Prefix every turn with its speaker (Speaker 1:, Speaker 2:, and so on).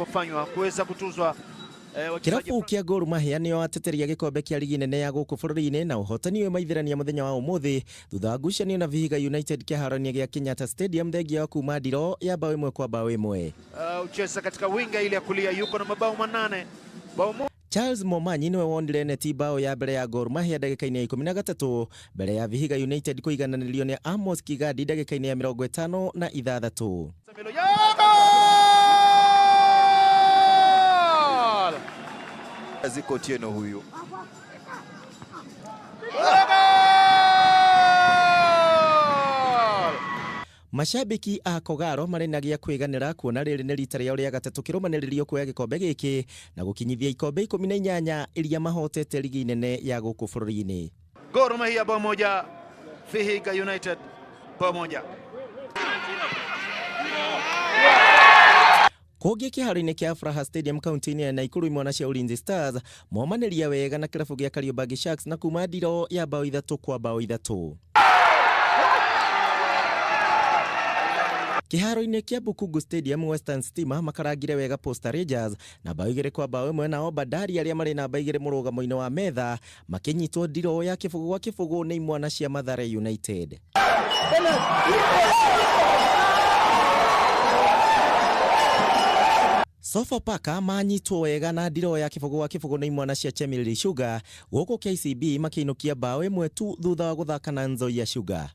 Speaker 1: kufanywa kuweza kutuzwa
Speaker 2: kirabu kia Gor Mahia nio ateteria gikombe kia ligi nene ya guku bururi-ini na uhotani we maithirania muthenya wa umuthi thutha wa ngucanio na Vihiga United kiharania gia Kenyatta Stadium thengia kuma ndiro ya bao imwe kwa bao imwe.
Speaker 1: Ucheza katika winga ile ya kulia yuko na mabao 8.
Speaker 2: Charles Momanyi niwe wondire neti bao ya mbere ya Gor Mahia ndagika-ini ya 13 mbere ya Vihiga United kuigananĩrio ni Amos Kigadi ndagika-ini ya 56.
Speaker 3: Ziko Tieno huyu.
Speaker 2: Mashabiki a Kogaro marenagia kwiganira kuona riri ni rita riao ria gatatu kirumaniririo kuoya gikombe giki na gukinyithia ikombe 18 iria mahotete ligi nene ya guku bururi-ini.
Speaker 1: Gor Mahia bao moja, Vihiga United bao moja.
Speaker 2: Kogi kiharo-ini kia Furaha Stadium kaunti-ini ya Naikuru imwana cia Ulinzi Stars momaniria wega na kirabu gia Kariobangi Sharks na kuma ndiro ya bao 3 kwa bao 3. Kiharo-ini kia Bukugu Stadium Western Stima makarangire wega Posta Rangers na bao 2 kwa bao 1 nao Bandari aria mari namba 2 murugamo-ini wa metha makinyitwo ndiro ya kibugu gwa kibugu ni imwana cia Mathare United. Sofapaka manyitwo wega na ndiro ya kibugu wa kibugu na imwana cia Chemelil Sugar guku KCB makiinukia bao 1 tu thutha wa guthaka na Nzoia Sugar.